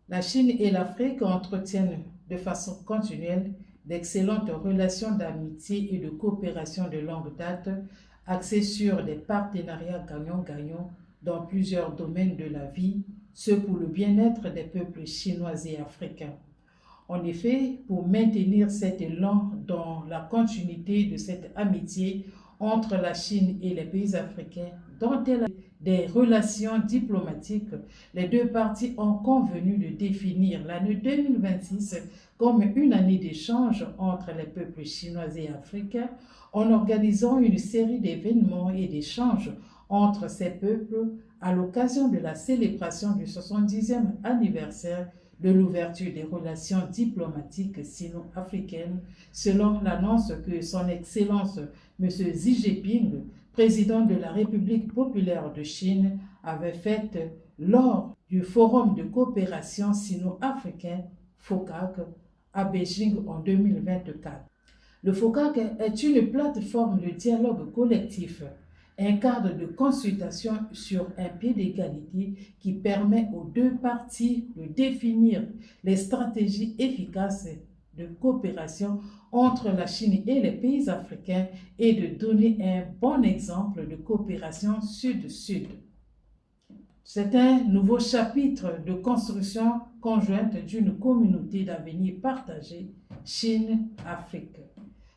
La Chine et l'Afrique entretiennent de façon continuelle d'excellentes relations d'amitié et de coopération de longue date, axées sur des partenariats gagnant-gagnant dans plusieurs domaines de la vie, ce pour le bien-être des peuples chinois et africains. En effet, pour maintenir cet élan dans la continuité de cette amitié entre la Chine et les pays africains, dont elle a des relations diplomatiques, les deux parties ont convenu de définir l'année 2026 comme une année d'échange entre les peuples chinois et africains en organisant une série d'événements et d'échanges entre ces peuples à l'occasion de la célébration du 70e anniversaire de l'ouverture des relations diplomatiques sino-africaines, selon l'annonce que son Excellence M. Xi Jinping, président de la République populaire de Chine, avait faite lors du Forum de coopération sino-africain FOCAC à Beijing en 2024. Le FOCAC est une plateforme de dialogue collectif, un cadre de consultation sur un pied d'égalité qui permet aux deux parties de définir les stratégies efficaces de coopération entre la Chine et les pays africains et de donner un bon exemple de coopération sud-sud. C'est un nouveau chapitre de construction conjointe d'une communauté d'avenir partagée Chine-Afrique.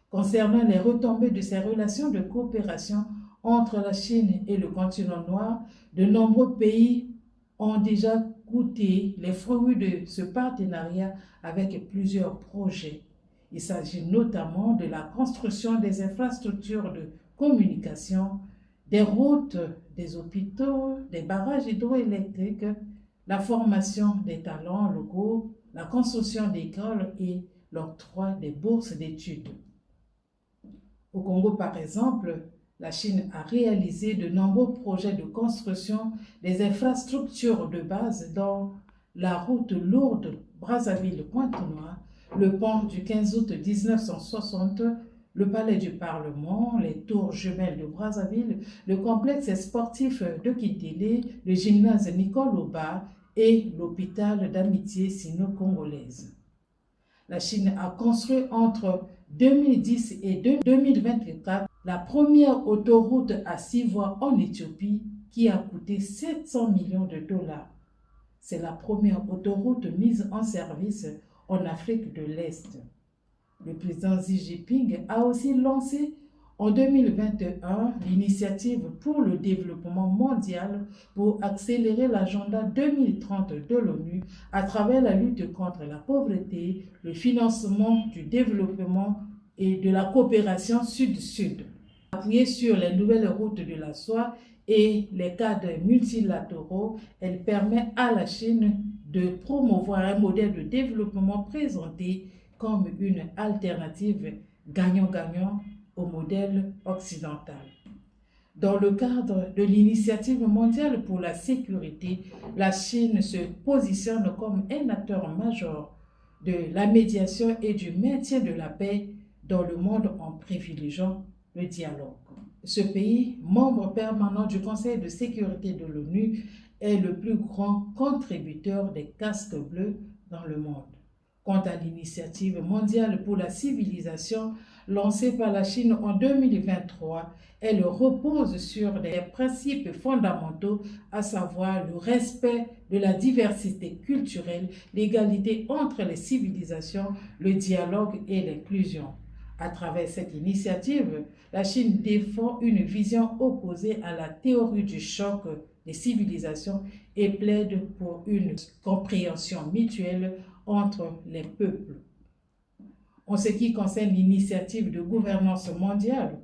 Concernant les retombées de ces relations de coopération entre la Chine et le continent noir, de nombreux pays ont déjà goûté les fruits de ce partenariat avec plusieurs projets. Il s'agit notamment de la construction des infrastructures de communication, des routes, des hôpitaux, des barrages hydroélectriques, la formation des talents locaux, la construction d'écoles et l'octroi des bourses d'études. Au Congo, par exemple, la Chine a réalisé de nombreux projets de construction des infrastructures de base dont la route lourde Brazzaville-Pointe-Noire, le pont du 15 août 1960, le palais du Parlement, les tours jumelles de Brazzaville, le complexe sportif de Kitile, le gymnase Nicole Oba et l'hôpital d'amitié sino-congolaise. La Chine a construit entre 2010 et 2024 la première autoroute à 6 voies en Éthiopie qui a coûté 700 millions de dollars. C'est la première autoroute mise en service en Afrique de l'Est. Le président Xi Jinping a aussi lancé en 2021 l'initiative pour le développement mondial pour accélérer l'agenda 2030 de l'ONU à travers la lutte contre la pauvreté, le financement du développement et de la coopération sud-sud. Appuyée sur les nouvelles routes de la soie et les cadres multilatéraux, elle permet à la Chine de promouvoir un modèle de développement présenté comme une alternative gagnant-gagnant au modèle occidental. Dans le cadre de l'initiative mondiale pour la sécurité, la Chine se positionne comme un acteur majeur de la médiation et du maintien de la paix dans le monde en privilégiant le dialogue. Ce pays, membre permanent du Conseil de sécurité de l'ONU, est le plus grand contributeur des casques bleus dans le monde. Quant à l'initiative mondiale pour la civilisation lancée par la Chine en 2023, elle repose sur des principes fondamentaux, à savoir le respect de la diversité culturelle, l'égalité entre les civilisations, le dialogue et l'inclusion. À travers cette initiative, la Chine défend une vision opposée à la théorie du choc des civilisations et plaide pour une compréhension mutuelle entre les peuples. En ce qui concerne l'initiative de gouvernance mondiale,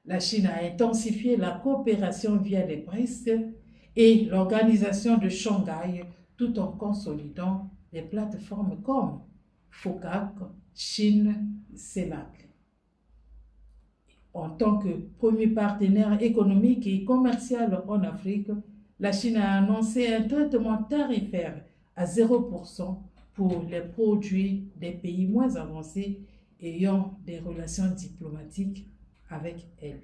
la Chine a intensifié la coopération via les BRICS et l'organisation de Shanghai tout en consolidant des plateformes comme FOCAC, Chine, CELAC. En tant que premier partenaire économique et commercial en Afrique, la Chine a annoncé un traitement tarifaire à 0% pour les produits des pays moins avancés ayant des relations diplomatiques avec elle.